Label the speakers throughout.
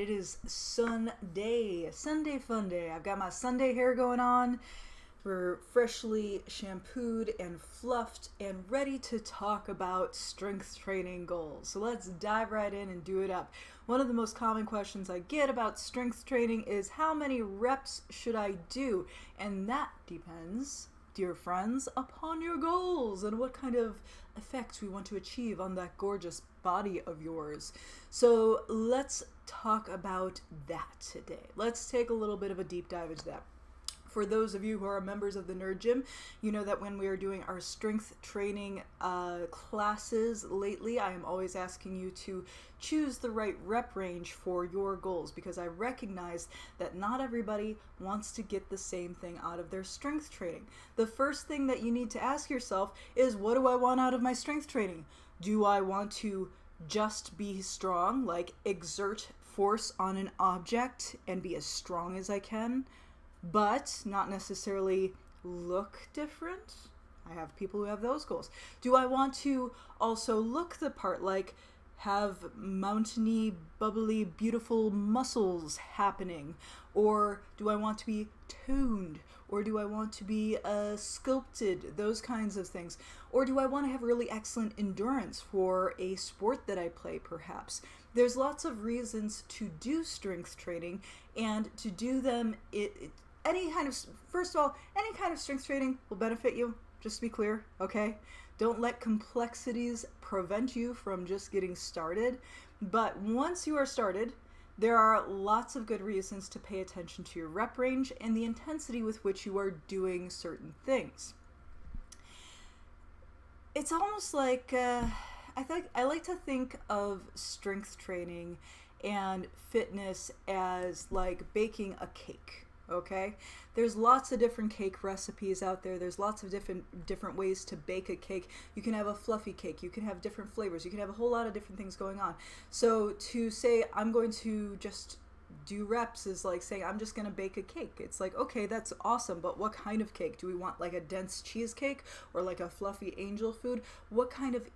Speaker 1: it is Sunday fun day. I've got my Sunday hair going on. We're freshly shampooed and fluffed and ready to talk about strength training goals. So let's dive right in and do it up. One of the most common questions I get about strength training is how many reps should I do? And that depends, dear friends, upon your goals and what kind of effects we want to achieve on that gorgeous body of yours. So let's talk about that today. Let's take a little bit of a deep dive into that. For those of you who are members of the Nerd Gym, you know that when we are doing our strength training classes lately, I am always asking you to choose the right rep range for your goals, because I recognize that not everybody wants to get the same thing out of their strength training. The first thing that you need to ask yourself is, what do I want out of my strength training? Do I want to just be strong, like exert force on an object and be as strong as I can, but not necessarily look different? I have people who have those goals. Do I want to also look the part, like have mountainy, bubbly, beautiful muscles happening? Or do I want to be toned? Or do I want to be sculpted? Those kinds of things. Or do I want to have really excellent endurance for a sport that I play, perhaps? There's lots of reasons to do strength training, and to do them, first of all, any kind of strength training will benefit you, just to be clear, okay? Don't let complexities prevent you from just getting started. But once you are started, there are lots of good reasons to pay attention to your rep range and the intensity with which you are doing certain things. It's almost like, I like to think of strength training and fitness as like baking a cake. Okay, there's lots of different cake recipes out there. There's lots of different ways to bake a cake. You can have a fluffy cake. You can have different flavors. You can have a whole lot of different things going on. So to say I'm going to just do reps is like saying I'm just going to bake a cake. It's like, okay, that's awesome, but what kind of cake? Do we want like a dense cheesecake or like a fluffy angel food? What kind of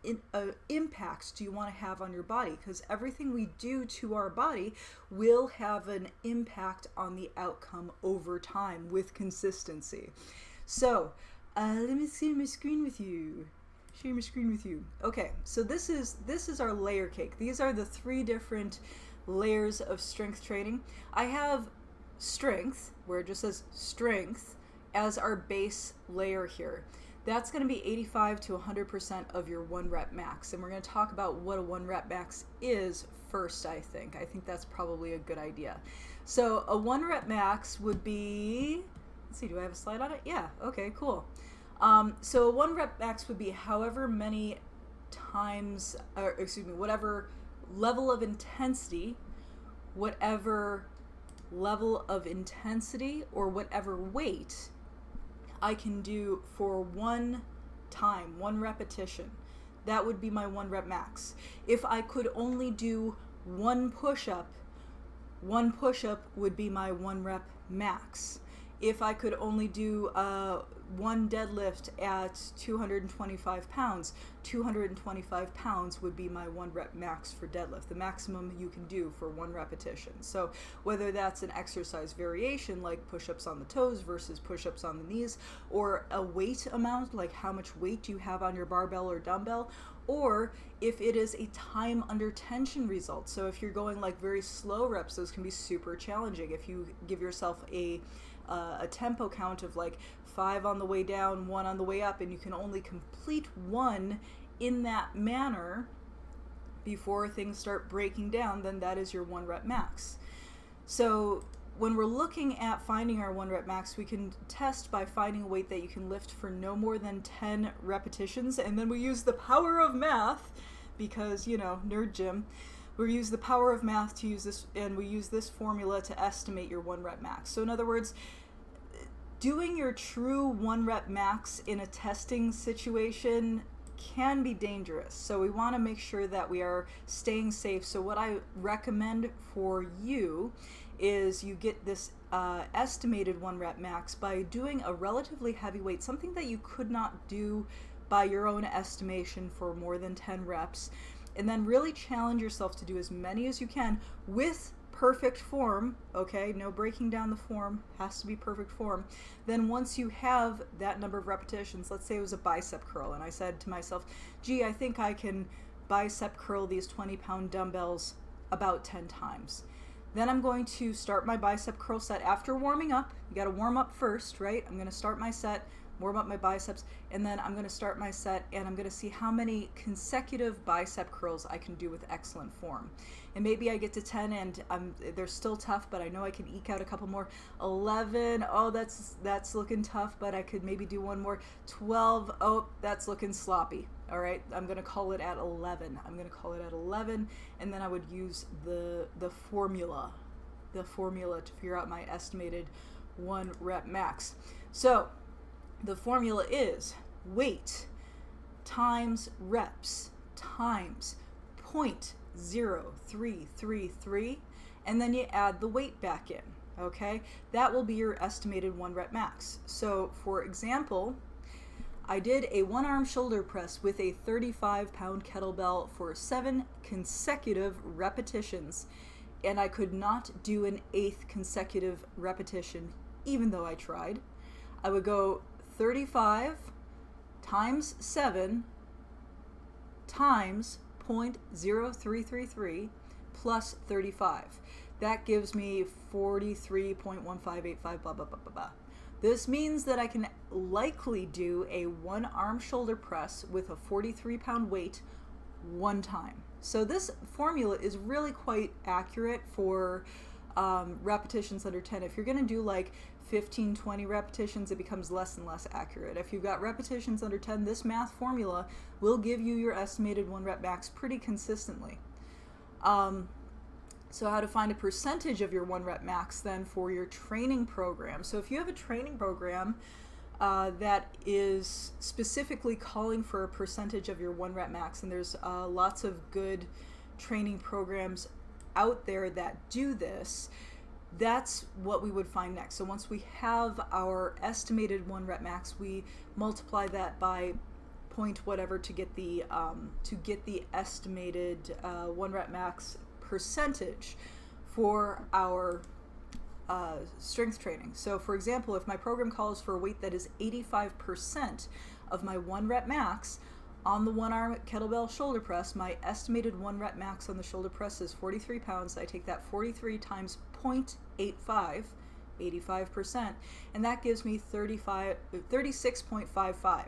Speaker 1: impacts do you want to have on your body? Because everything we do to our body will have an impact on the outcome over time with consistency. So let me see my screen with you. Share my screen with you. Okay, so this is our layer cake. These are the 3 different layers of strength training. I have strength, where it just says strength, as our base layer here. That's going to be 85 to 100% of your 1 rep max. And we're going to talk about what a 1 rep max is first, I think. I think that's probably a good idea. So a 1 rep max would be, let's see, do I have a slide on it? Yeah, okay, cool. So a 1 rep max would be however many times, whatever level of intensity, or whatever weight I can do for 1 time, 1 repetition. That would be my 1 rep max. If I could only do 1 push-up would be my 1 rep max. If I could only do 1 deadlift at 225 pounds, 225 pounds would be my 1 rep max for deadlift, the maximum you can do for 1 repetition. So whether that's an exercise variation like push-ups on the toes versus push-ups on the knees, or a weight amount, like how much weight do you have on your barbell or dumbbell, or if it is a time under tension result. So if you're going like very slow reps, those can be super challenging. If you give yourself a tempo count of like 5 on the way down, 1 on the way up, and you can only complete 1 in that manner before things start breaking down, then that is your 1 rep max. So when we're looking at finding our 1 rep max, we can test by finding a weight that you can lift for no more than 10 repetitions, and then we use the power of math, because, you know, Nerd Gym. We use the power of math to use this, and we use this formula to estimate your 1 rep max. So in other words, doing your true 1 rep max in a testing situation can be dangerous. So we want to make sure that we are staying safe. So what I recommend for you is you get this estimated 1 rep max by doing a relatively heavy weight, something that you could not do by your own estimation for more than 10 reps, and then really challenge yourself to do as many as you can with perfect form, okay, no breaking down the form, has to be perfect form, then once you have that number of repetitions, let's say it was a bicep curl, and I said to myself, gee, I think I can bicep curl these 20-pound dumbbells about 10 times. Then I'm going to start my bicep curl set after warming up. You got to warm up first, right? I'm going to start my set, warm up my biceps, and then I'm going to start my set, and I'm going to see how many consecutive bicep curls I can do with excellent form. And maybe I get to 10 and they're still tough, but I know I can eke out a couple more. 11, oh, that's looking tough, but I could maybe do one more. 12, oh, that's looking sloppy. All right, I'm going to call it at 11. I'm going to call it at 11, and then I would use the formula to figure out my estimated 1 rep max. So the formula is weight times reps times 0.0333, and then you add the weight back in, okay? That will be your estimated 1 rep max. So for example, I did a 1-arm shoulder press with a 35-pound kettlebell for 7 consecutive repetitions, and I could not do an 8th consecutive repetition, even though I tried. I would go 35 times 7 times 0.0333 plus 35. That gives me 43.1585, blah, blah, blah, blah, blah. This means that I can likely do a 1-arm shoulder press with a 43-pound weight 1 time. So this formula is really quite accurate for repetitions under 10. If you're going to do like 15, 20 repetitions, it becomes less and less accurate. If you've got repetitions under 10, this math formula will give you your estimated 1 rep max pretty consistently. So how to find a percentage of your 1 rep max then for your training program. So if you have a training program that is specifically calling for a percentage of your 1 rep max, and there's lots of good training programs out there that do this, that's what we would find next. So once we have our estimated 1 rep max, we multiply that by point whatever to get the estimated 1 rep max percentage for our strength training. So for example, if my program calls for a weight that is 85% of my 1 rep max on the 1-arm kettlebell shoulder press, my estimated 1 rep max on the shoulder press is 43 pounds. I take that 43 times 0.85, 85%, and that gives me 36.55.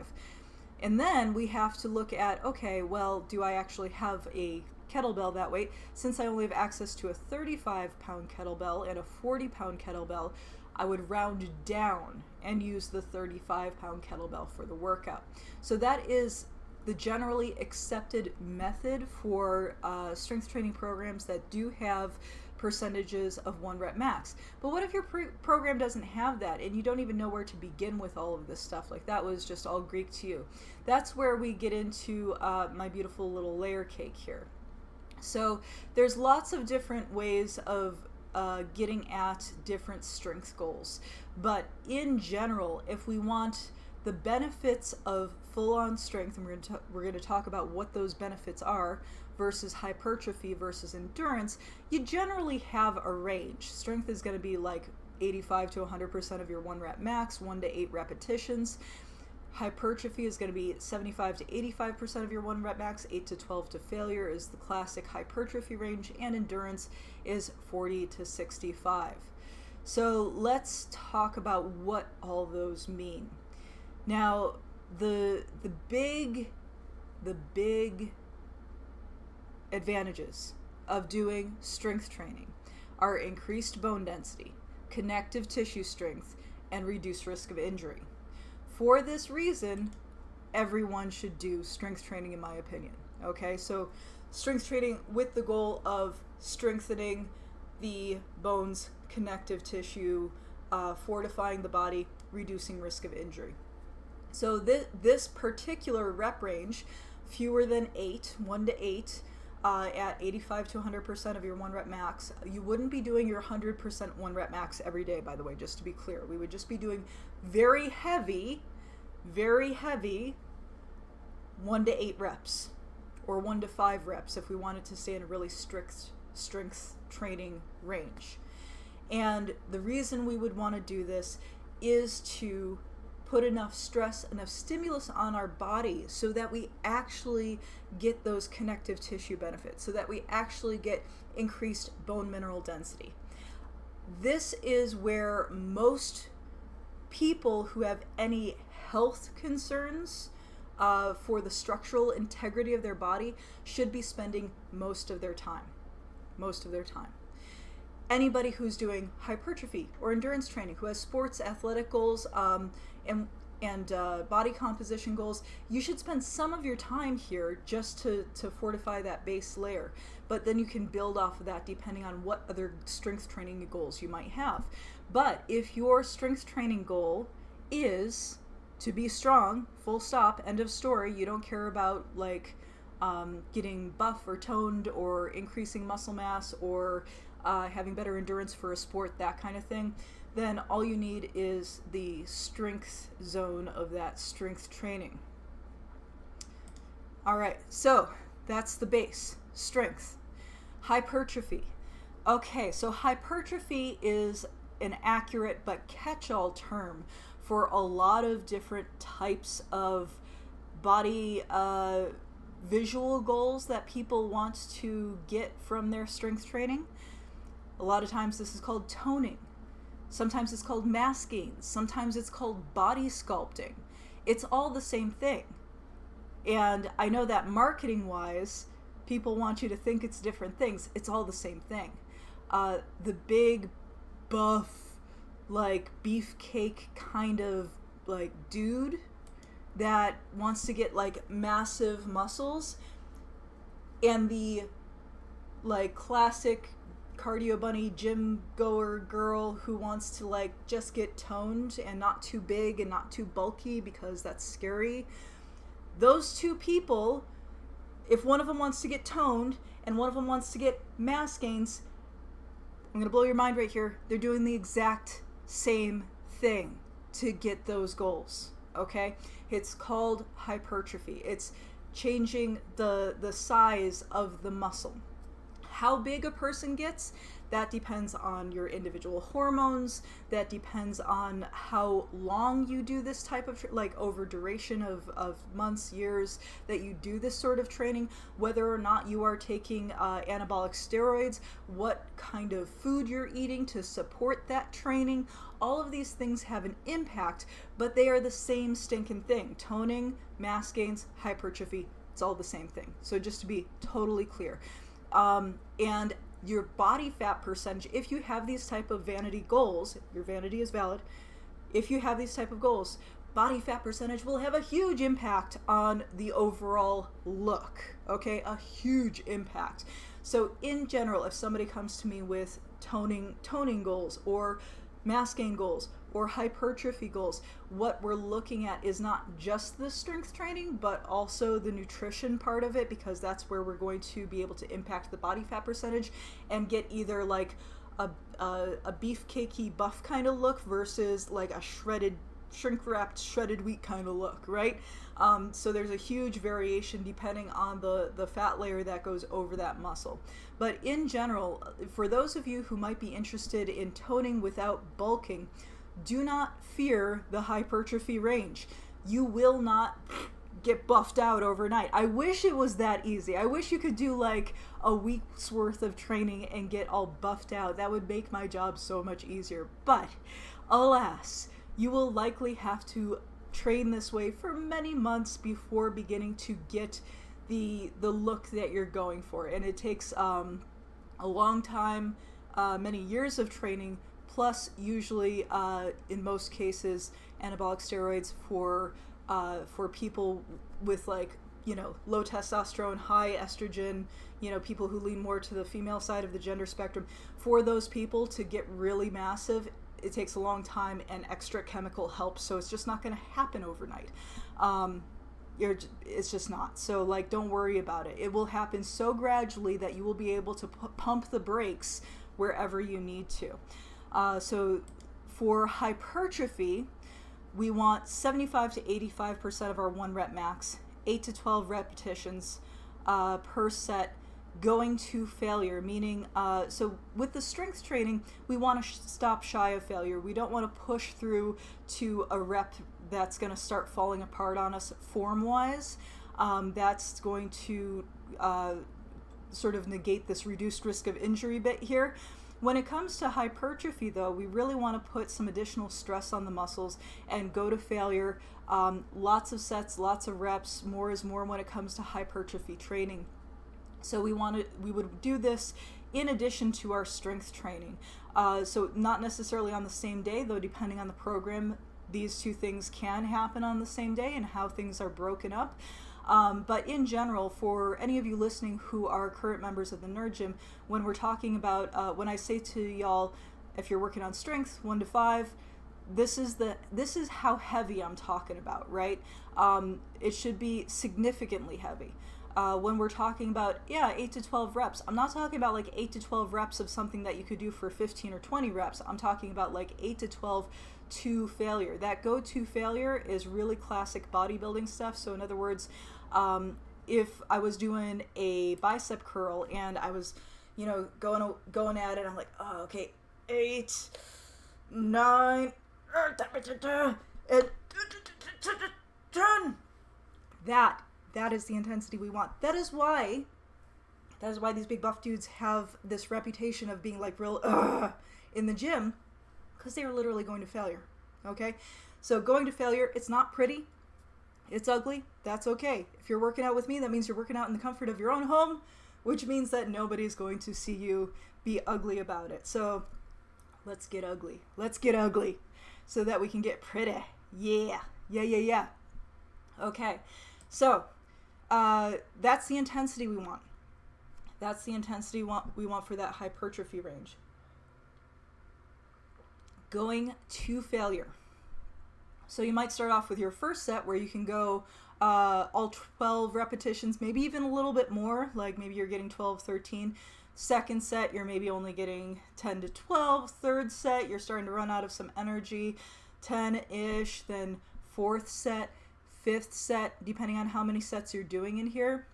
Speaker 1: And then we have to look at, okay, well, do I actually have a kettlebell that weight? Since I only have access to a 35-pound kettlebell and a 40-pound kettlebell, I would round down and use the 35-pound kettlebell for the workout. So that is the generally accepted method for strength training programs that do have percentages of 1 rep max. But what if your program doesn't have that and you don't even know where to begin with all of this stuff? Like, that was just all Greek to you. That's where we get into my beautiful little layer cake here. So there's lots of different ways of getting at different strength goals. But in general, if we want the benefits of full-on strength, and we're going to talk about what those benefits are versus hypertrophy versus endurance, you generally have a range. Strength is going to be like 85 to 100% of your 1 rep max, 1 to 8 repetitions. Hypertrophy is going to be 75 to 85% of your 1 rep max, 8 to 12 to failure is the classic hypertrophy range, and endurance is 40 to 65. So let's talk about what all those mean. Now, the big advantages of doing strength training are increased bone density, connective tissue strength, and reduced risk of injury. For this reason, everyone should do strength training, in my opinion. Okay, so strength training with the goal of strengthening the bones, connective tissue, fortifying the body, reducing risk of injury. So this particular rep range, fewer than 8, 1 to 8, at 85 to 100% of your 1 rep max. You wouldn't be doing your 100% 1 rep max every day, by the way, just to be clear. We would just be doing very heavy 1 to 8 reps, or 1 to 5 reps if we wanted to stay in a really strict strength training range. And the reason we would want to do this is to put enough stress, enough stimulus on our body so that we actually get those connective tissue benefits, so that we actually get increased bone mineral density. This is where most people who have any health concerns for the structural integrity of their body should be spending most of their time. Anybody who's doing hypertrophy or endurance training, who has sports athletic goals and body composition goals, you should spend some of your time here just to fortify that base layer. But then you can build off of that depending on what other strength training goals you might have. But if your strength training goal is to be strong, full stop, end of story, you don't care about like getting buff or toned or increasing muscle mass or having better endurance for a sport, that kind of thing, then all you need is the strength zone of that strength training. All right, so that's the base, strength. Hypertrophy. Okay, so hypertrophy is an accurate but catch-all term for a lot of different types of body visual goals that people want to get from their strength training. A lot of times this is called toning. Sometimes it's called mass gains. Sometimes it's called body sculpting. It's all the same thing. And I know that marketing-wise, people want you to think it's different things. It's all the same thing. The big, buff, like beefcake kind of like dude that wants to get like massive muscles, and the like classic cardio bunny gym goer girl who wants to like just get toned and not too big and not too bulky because that's scary. Those two people, if one of them wants to get toned and one of them wants to get mass gains, I'm gonna blow your mind right here, they're doing the exact same thing to get those goals. Okay, it's called hypertrophy. It's changing the size of the muscle. How big a person gets, that depends on your individual hormones. That depends on how long you do this type of, like over duration of months, years that you do this sort of training, whether or not you are taking anabolic steroids, what kind of food you're eating to support that training. All of these things have an impact, but they are the same stinking thing. Toning, mass gains, hypertrophy, it's all the same thing. So just to be totally clear. And your body fat percentage, if you have these type of vanity goals, your vanity is valid, if you have these type of goals, body fat percentage will have a huge impact on the overall look, okay? A huge impact. So in general, if somebody comes to me with toning goals or mass gain goals or hypertrophy goals, what we're looking at is not just the strength training, but also the nutrition part of it, because that's where we're going to be able to impact the body fat percentage and get either like a beefcakey buff kind of look versus like a shredded, shrink-wrapped, shredded wheat kind of look, right? So there's a huge variation depending on the fat layer that goes over that muscle. But in general, for those of you who might be interested in toning without bulking, do not fear the hypertrophy range. You will not get buffed out overnight. I wish it was that easy. I wish you could do like a week's worth of training and get all buffed out. That would make my job so much easier. But alas, you will likely have to train this way for many months before beginning to get the look that you're going for. And it takes a long time, many years of training, plus usually in most cases anabolic steroids for people with like, you know, low testosterone, high estrogen, you know, people who lean more to the female side of the gender spectrum. For those people to get really massive, it takes a long time and extra chemical help, so it's just not going to happen overnight. It's just not. So like, don't worry about it. It will happen so gradually that you will be able to pump the brakes wherever you need to. So for hypertrophy, we want 75 to 85% of our 1 rep max, 8 to 12 repetitions per set going to failure, meaning, so with the strength training, we want to stop shy of failure. We don't want to push through to a rep that's going to start falling apart on us form-wise. That's going to sort of negate this reduced risk of injury bit here. When it comes to hypertrophy, though, we really want to put some additional stress on the muscles and go to failure. Lots of sets, lots of reps, more is more when it comes to hypertrophy training. So we would do this in addition to our strength training. So not necessarily on the same day, though depending on the program, these two things can happen on the same day and how things are broken up. But in general, for any of you listening who are current members of the Nerd Gym, when we're talking about, when I say to y'all, if you're working on strength, 1 to 5, this is how heavy I'm talking about, right? It should be significantly heavy. When we're talking about, 8 to 12 reps, I'm not talking about like 8 to 12 reps of something that you could do for 15 or 20 reps. I'm talking about like 8 to 12 to failure. That go to failure is really classic bodybuilding stuff. So in other words, if I was doing a bicep curl and I was, going at it, I'm like, oh, okay, 8, 9, and 10. That is the intensity we want. That is why these big buff dudes have this reputation of being like real in the gym, because they are literally going to failure. Okay? So going to failure, it's not pretty. It's ugly. That's okay. If you're working out with me, that means you're working out in the comfort of your own home, which means that nobody's going to see you be ugly about it. So let's get ugly. Let's get ugly so that we can get pretty. Yeah. Okay. So that's the intensity we want. That's the intensity we want for that hypertrophy range. Going to failure. So you might start off with your first set where you can go all 12 repetitions, maybe even a little bit more, like maybe you're getting 12, 13. Second set, you're maybe only getting 10 to 12. Third set, you're starting to run out of some energy, 10-ish. Then fourth set, fifth set, depending on how many sets you're doing in here.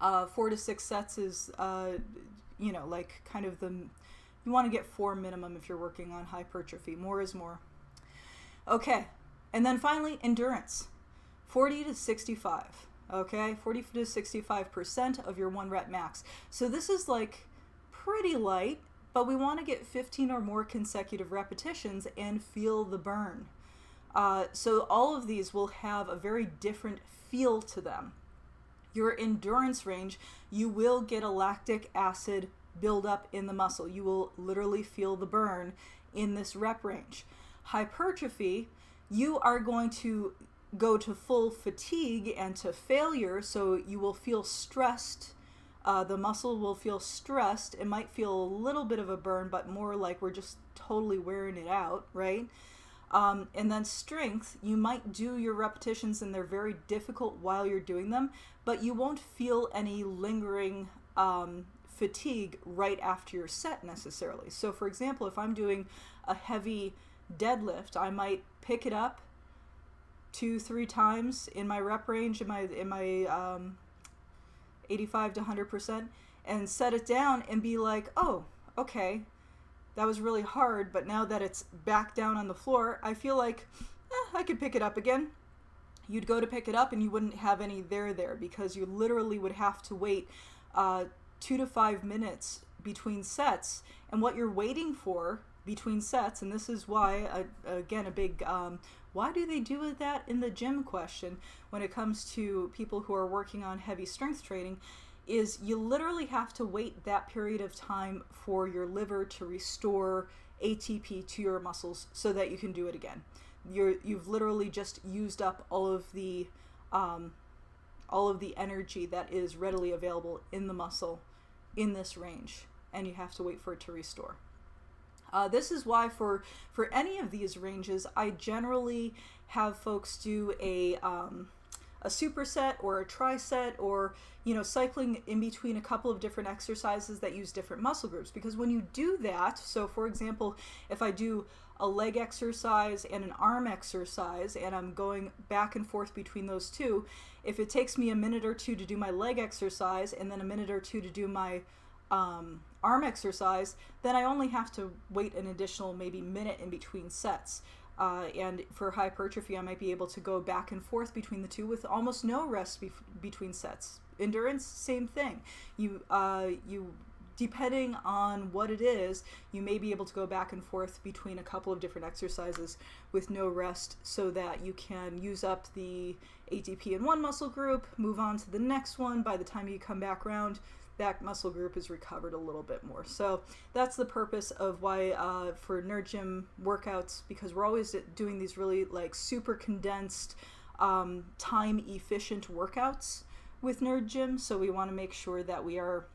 Speaker 1: 4 to 6 sets is, like kind of you want to get 4 minimum if you're working on hypertrophy. More is more. Okay, and then finally, endurance. 40 to 65, okay? 40 to 65% of your 1 rep max. So this is like pretty light, but we want to get 15 or more consecutive repetitions and feel the burn. So all of these will have a very different feel to them. Your endurance range, you will get a lactic acid buildup in the muscle. You will literally feel the burn in this rep range. Hypertrophy, you are going to go to full fatigue and to failure, so you will feel stressed. The muscle will feel stressed. It might feel a little bit of a burn, but more like we're just totally wearing it out, right? And then strength, you might do your repetitions and they're very difficult while you're doing them, but you won't feel any lingering fatigue right after your set necessarily. So for example, if I'm doing a heavy deadlift, I might pick it up 2-3 times in my rep range, in my 85 to 100%, and set it down and be like, oh, okay, that was really hard, but now that it's back down on the floor, I feel like I could pick it up again. You'd go to pick it up and you wouldn't have any there because you literally would have to wait 2 to 5 minutes between sets. And what you're waiting for between sets, and this is why, again, a big why do they do that in the gym question when it comes to people who are working on heavy strength training, is you literally have to wait that period of time for your liver to restore ATP to your muscles so that you can do it again. You've literally just used up all of the energy that is readily available in the muscle in this range, and you have to wait for it to restore. This is why for any of these ranges, I generally have folks do a a superset or a triset, or cycling in between a couple of different exercises that use different muscle groups. Because when you do that, so for example, if I do a leg exercise and an arm exercise and I'm going back and forth between those two, if it takes me a minute or two to do my leg exercise and then a minute or two to do my arm exercise, then I only have to wait an additional maybe minute in between sets. And for hypertrophy, I might be able to go back and forth between the two with almost no rest between sets. Endurance, same thing. You depending on what it is, you may be able to go back and forth between a couple of different exercises with no rest, so that you can use up the ATP in one muscle group, move on to the next one. By the time you come back around, that muscle group is recovered a little bit more. So that's the purpose of why for Nerd Gym workouts, because we're always doing these really like super condensed, time efficient workouts with Nerd Gym. So we want to make sure that we are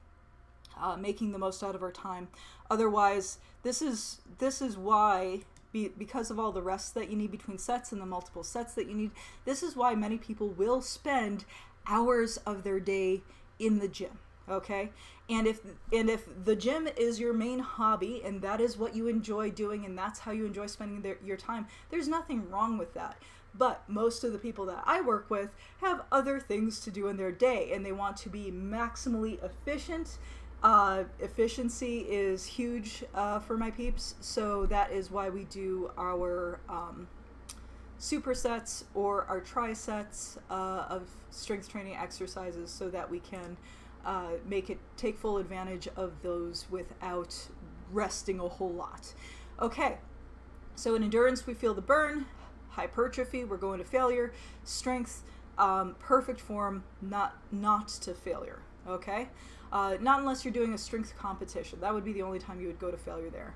Speaker 1: making the most out of our time. Otherwise, this is why, because of all the rest that you need between sets and the multiple sets that you need, this is why many people will spend hours of their day in the gym. Okay, and if the gym is your main hobby and that is what you enjoy doing and that's how you enjoy spending your time, there's nothing wrong with that. But most of the people that I work with have other things to do in their day and they want to be maximally efficient. Efficiency is huge for my peeps, so that is why we do our supersets or our trisets of strength training exercises, so that we can take full advantage of those without resting a whole lot. Okay, so in endurance we feel the burn, hypertrophy we're going to failure, strength perfect form, not to failure. Okay, not unless you're doing a strength competition. That would be the only time you would go to failure there.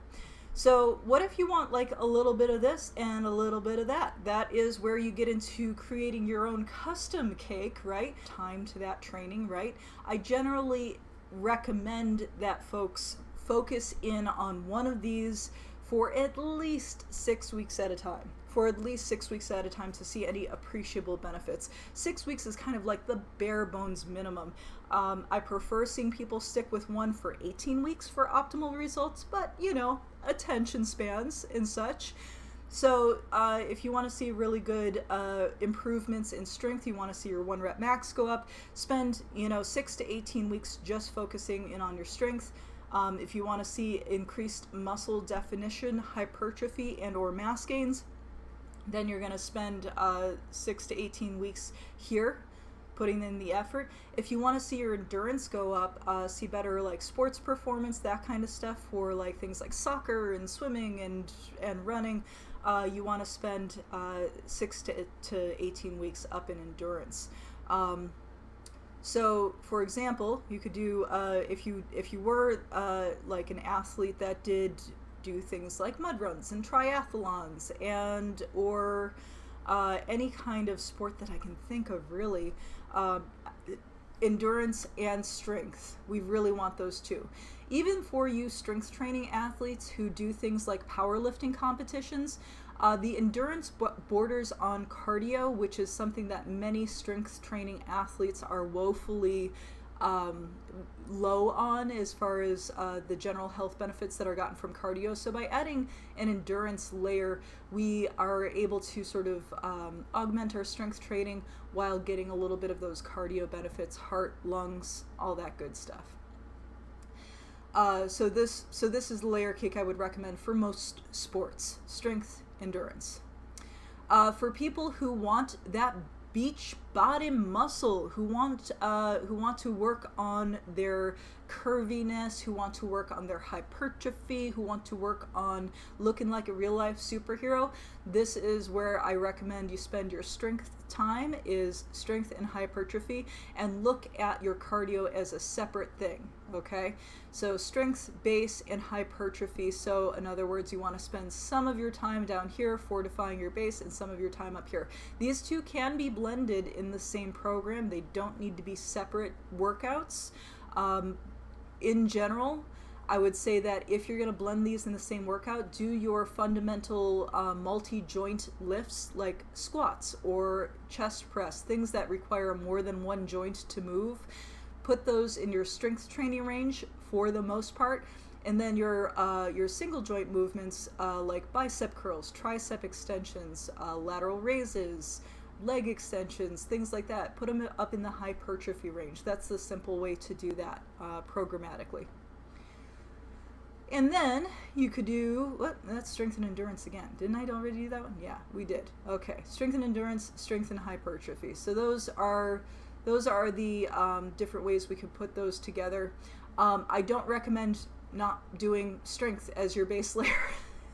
Speaker 1: So what if you want like a little bit of this and a little bit of that? That is where you get into creating your own custom cake, right? Time to that training, right? I generally recommend that folks focus in on one of these for at least 6 weeks at a time. For at least 6 weeks at a time to see any appreciable benefits. 6 weeks is kind of like the bare bones minimum. I prefer seeing people stick with one for 18 weeks for optimal results, but attention spans and such. So if you want to see really good improvements in strength, you want to see your 1 rep max go up, spend 6 to 18 weeks just focusing in on your strength. If you want to see increased muscle definition, hypertrophy, and or mass gains, then you're going to spend 6 to 18 weeks here putting in the effort. If you want to see your endurance go up, see better like sports performance, that kind of stuff, for like things like soccer and swimming and running, you want to spend 6 to 18 weeks up in endurance. So, for example, you could do if you were like an athlete that did do things like mud runs and triathlons and or any kind of sport that I can think of, really, endurance and strength, we really want those two. Even for you strength training athletes who do things like powerlifting competitions, the endurance borders on cardio, which is something that many strength training athletes are woefully low on as far as the general health benefits that are gotten from cardio. So by adding an endurance layer, we are able to sort of augment our strength training while getting a little bit of those cardio benefits, heart, lungs, all that good stuff. So this is the layer cake I would recommend for most sports: strength, endurance. For people who want that beach bottom muscle, who want to work on their curviness, who want to work on their hypertrophy, who want to work on looking like a real life superhero, this is where I recommend you spend your strength time, is strength and hypertrophy, and look at your cardio as a separate thing. Okay, so strength, base, and hypertrophy. So in other words, you want to spend some of your time down here fortifying your base and some of your time up here. These two can be blended in the same program. They don't need to be separate workouts. In general, I would say that if you're going to blend these in the same workout, do your fundamental multi-joint lifts like squats or chest press, things that require more than one joint to move. Put those in your strength training range for the most part. And then your single joint movements like bicep curls, tricep extensions, lateral raises, leg extensions, things like that, put them up in the hypertrophy range. That's the simple way to do that programmatically. And then you could do, that's strength and endurance again. Didn't I already do that one? Yeah, we did. Okay, strength and endurance, strength and hypertrophy. So those are the different ways we could put those together. I don't recommend not doing strength as your base layer.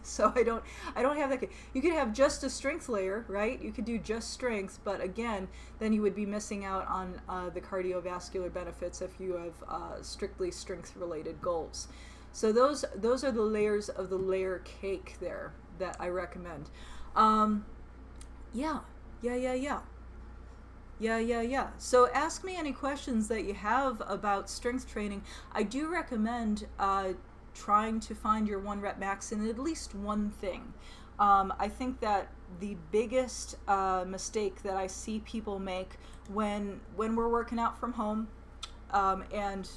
Speaker 1: So I don't have that. You could have just a strength layer, right? You could do just strength, but again, then you would be missing out on the cardiovascular benefits if you have strictly strength related goals. So those are the layers of the layer cake there that I recommend. Yeah. So ask me any questions that you have about strength training. I do recommend trying to find your 1 rep max in at least one thing. I think that the biggest mistake that I see people make when we're working out from home, and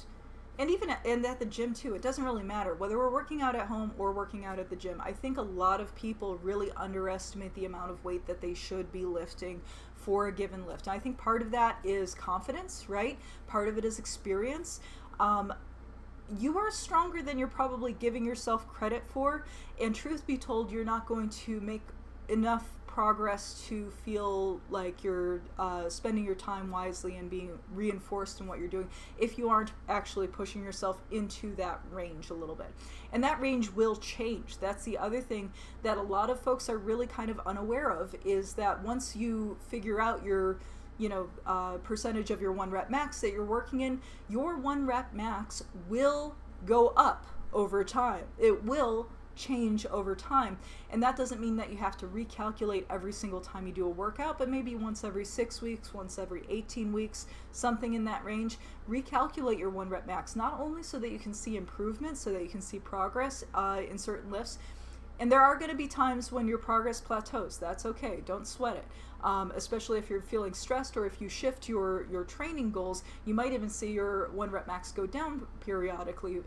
Speaker 1: even at the gym too, it doesn't really matter whether we're working out at home or working out at the gym. I think a lot of people really underestimate the amount of weight that they should be lifting for a given lift. And I think part of that is confidence, right? Part of it is experience. You are stronger than you're probably giving yourself credit for, and truth be told, you're not going to make enough progress to feel like you're spending your time wisely and being reinforced in what you're doing if you aren't actually pushing yourself into that range a little bit. And that range will change. That's the other thing that a lot of folks are really kind of unaware of, is that once you figure out your percentage of your 1 rep max that you're working in, your 1 rep max will go up over time. It will change over time. And that doesn't mean that you have to recalculate every single time you do a workout, but maybe once every 6 weeks, once every 18 weeks, something in that range. Recalculate your 1 rep max, not only so that you can see improvement, so that you can see progress in certain lifts. And there are going to be times when your progress plateaus. That's okay. Don't sweat it. Especially if you're feeling stressed, or if you shift your training goals, you might even see your 1 rep max go down periodically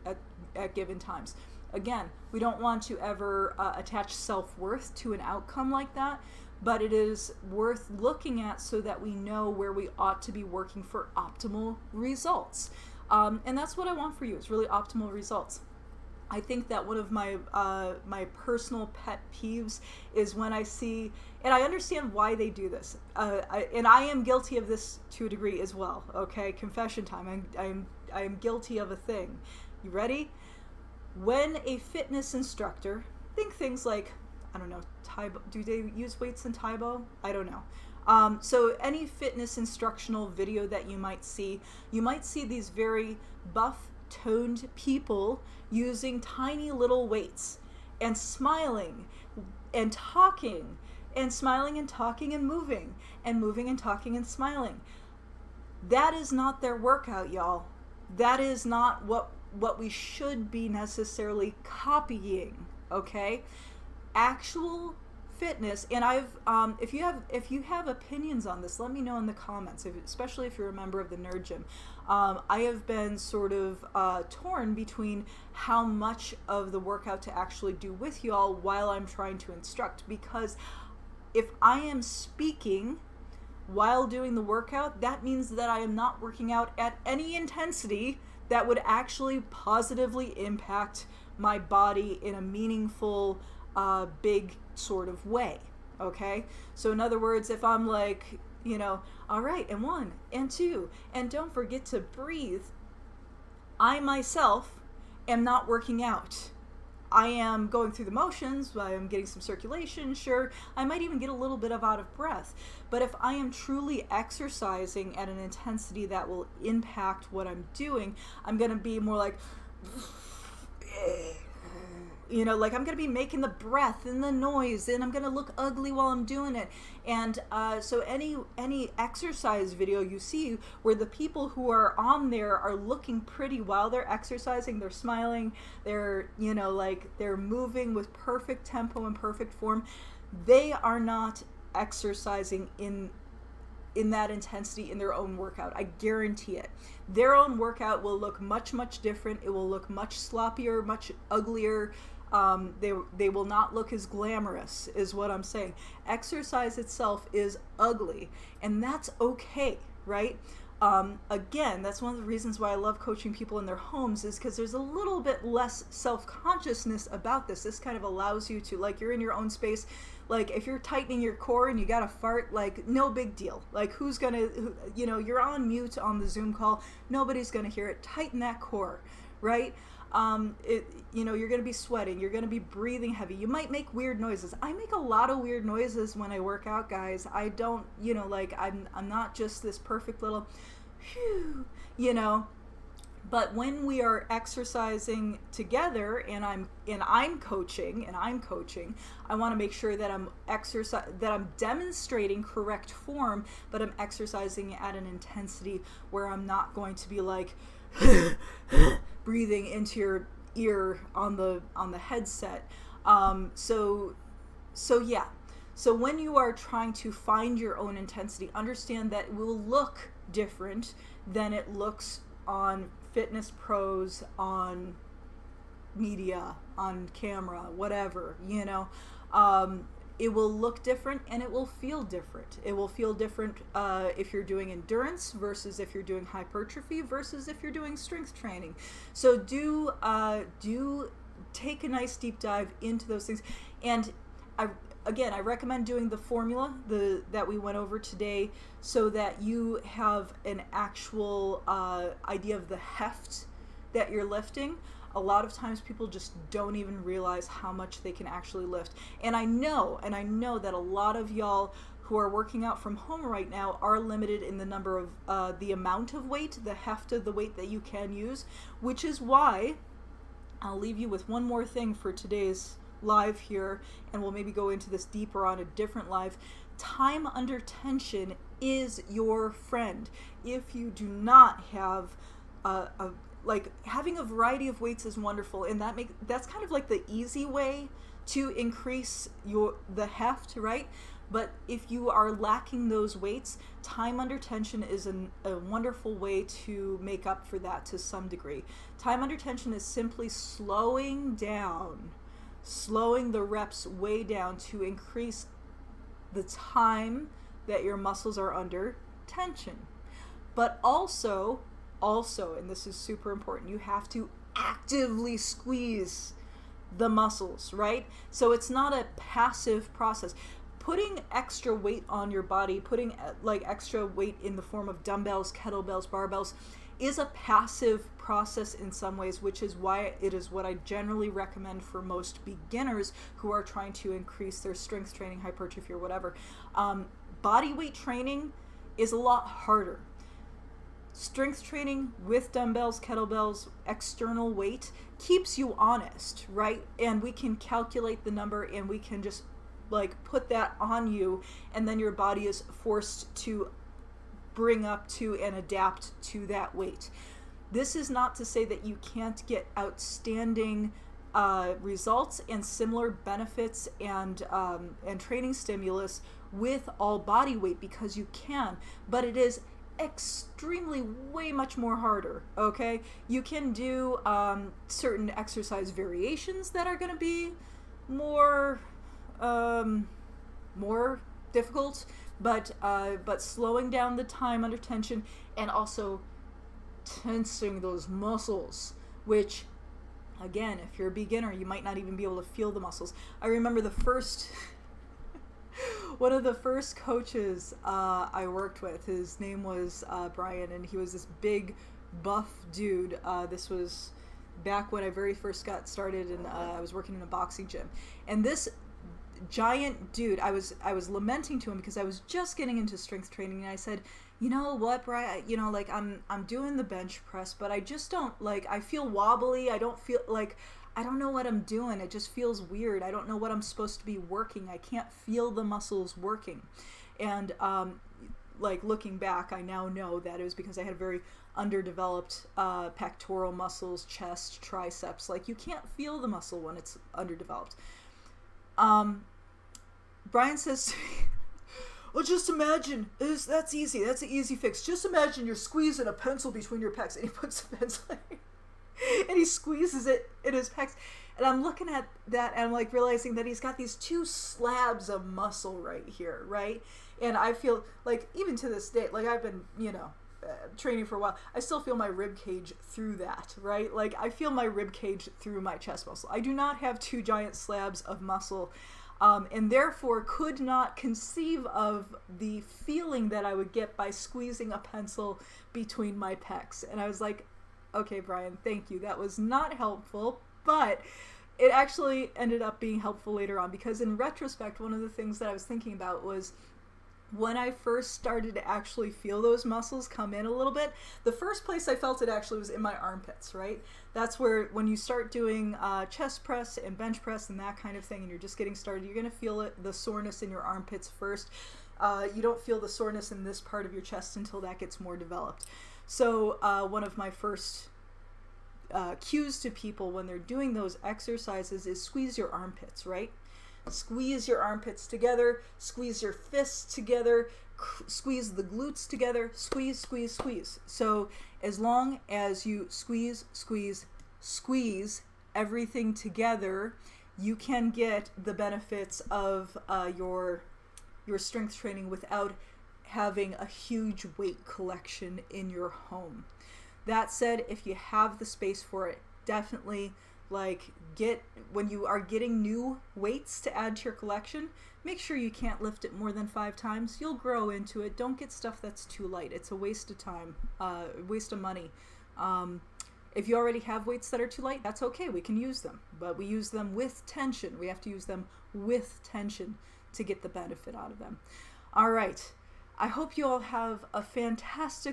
Speaker 1: at given times. Again, we don't want to ever attach self-worth to an outcome like that, but it is worth looking at so that we know where we ought to be working for optimal results. And that's what I want for you, is really optimal results. I think that one of my my personal pet peeves is when I see, and I understand why they do this, and I am guilty of this to a degree as well. Okay, confession time. I am guilty of a thing. You ready? When a fitness instructor, think things like, I don't know, Taebo, do they use weights in Taebo? I don't know. So any fitness instructional video that you might see these very buff, toned people using tiny little weights and smiling and talking and smiling and talking and moving and talking and smiling. That is not their workout, y'all. That is not what we should be necessarily copying, okay? Actual fitness, and if you have opinions on this, let me know in the comments, especially if you're a member of the Nerd Gym. I have been sort of torn between how much of the workout to actually do with y'all while I'm trying to instruct, because if I am speaking while doing the workout, that means that I am not working out at any intensity that would actually positively impact my body in a meaningful, big sort of way, okay? So in other words, if I'm like, all right, and 1, and 2, and don't forget to breathe, I myself am not working out. I am going through the motions, I am getting some circulation, sure, I might even get a little bit of out of breath, but if I am truly exercising at an intensity that will impact what I'm doing, I'm going to be more like, you know, like I'm going to be making the breath and the noise, and I'm going to look ugly while I'm doing it. And so any exercise video you see where the people who are on there are looking pretty while they're exercising, they're smiling, they're, you know, like they're moving with perfect tempo and perfect form, they are not exercising in that intensity in their own workout. I guarantee it. Their own workout will look much, much different. It will look much sloppier, much uglier. They will not look as glamorous, is what I'm saying. Exercise itself is ugly, and that's okay, right? Again, that's one of the reasons why I love coaching people in their homes, is because there's a little bit less self-consciousness about this. This kind of allows you to, like, you're in your own space. Like, if you're tightening your core and you got to fart, like, no big deal. Like, who's going to, you know, you're on mute on the Zoom call. Nobody's going to hear it. Tighten that core, right? You know, you're going to be sweating. You're going to be breathing heavy. You might make weird noises. I make a lot of weird noises when I work out, guys. I don't, you know, like, I'm not just this perfect little, whew, you know. But when we are exercising together and I'm coaching, I want to make sure that I'm demonstrating correct form, but I'm exercising at an intensity where I'm not going to be like breathing into your ear on the headset. So yeah. So when you are trying to find your own intensity, understand that it will look different than it looks on fitness pros, on media, on camera, whatever, you know. It will look different and it will feel different. It will feel different if you're doing endurance versus if you're doing hypertrophy versus if you're doing strength training. So do take a nice deep dive into those things. And I recommend doing the formula that we went over today, so that you have an actual idea of the heft that you're lifting. A lot of times people just don't even realize how much they can actually lift. And I know that a lot of y'all who are working out from home right now are limited in the number of the amount of weight, the heft of the weight that you can use, which is why I'll leave you with one more thing for today's live here, and we'll maybe go into this deeper on a different live. Time under tension is your friend. If you do not have like, having a variety of weights is wonderful, and that's kind of like the easy way to increase the heft, right? But if you are lacking those weights, time under tension is a wonderful way to make up for that to some degree. Time under tension is simply slowing the reps way down to increase the time that your muscles are under tension. But also, and this is super important, you have to actively squeeze the muscles, right? So it's not a passive process. Putting extra weight on your body, putting like extra weight in the form of dumbbells, kettlebells, barbells, is a passive process in some ways, which is why it is what I generally recommend for most beginners who are trying to increase their strength training, hypertrophy, or whatever. Body weight training is a lot harder. Strength training with dumbbells, kettlebells, external weight keeps you honest, right? And we can calculate the number and we can just like put that on you, and then your body is forced to bring up to and adapt to that weight. This is not to say that you can't get outstanding results and similar benefits and training stimulus with all body weight, because you can, but it is extremely way much more harder. Okay, you can do certain exercise variations that are going to be more difficult, but slowing down the time under tension and also tensing those muscles, which again, if you're a beginner, you might not even be able to feel the muscles. I remember one of the first coaches I worked with, his name was Brian, and he was this big buff dude. This was back when I very first got started, and I was working in a boxing gym, and this giant dude, I was lamenting to him because I was just getting into strength training, and I said, you know what, Brian, you know, like I'm doing the bench press, but I just don't, like, I feel wobbly. I don't feel like I don't know what I'm doing. It just feels weird. I don't know what I'm supposed to be working. I can't feel the muscles working. And like looking back, I now know that it was because I had very underdeveloped pectoral muscles, chest, triceps. Like you can't feel the muscle when it's underdeveloped. Brian says to me, well, just imagine, that's easy. That's an easy fix. Just imagine you're squeezing a pencil between your pecs, and he puts a pencil in, and he squeezes it in his pecs. And I'm looking at that, and I'm like realizing that he's got these two slabs of muscle right here, right? And I feel like even to this day, like I've been, training for a while, I still feel my rib cage through that, right? Like I feel my rib cage through my chest muscle. I do not have two giant slabs of muscle. And therefore could not conceive of the feeling that I would get by squeezing a pencil between my pecs. And I was like, okay, Brian, thank you. That was not helpful, but it actually ended up being helpful later on, because in retrospect, one of the things that I was thinking about was when I first started to actually feel those muscles come in a little bit, the first place I felt it actually was in my armpits, right? That's where, when you start doing chest press and bench press and that kind of thing, and you're just getting started, you're going to feel it, the soreness in your armpits first. You don't feel the soreness in this part of your chest until that gets more developed. So one of my first cues to people when they're doing those exercises is squeeze your armpits, right? Squeeze your armpits together, squeeze your fists together, squeeze the glutes together, squeeze, squeeze, squeeze. So as long as you squeeze, squeeze, squeeze everything together, you can get the benefits of your strength training without having a huge weight collection in your home. That said, if you have the space for it, definitely when you are getting new weights to add to your collection, make sure you can't lift it more than 5 times. You'll grow into it. Don't get stuff that's too light. It's a waste of time, waste of money. If you already have weights that are too light, that's okay. We can use them, but we use them with tension. We have to use them with tension to get the benefit out of them. All right. I hope you all have a fantastic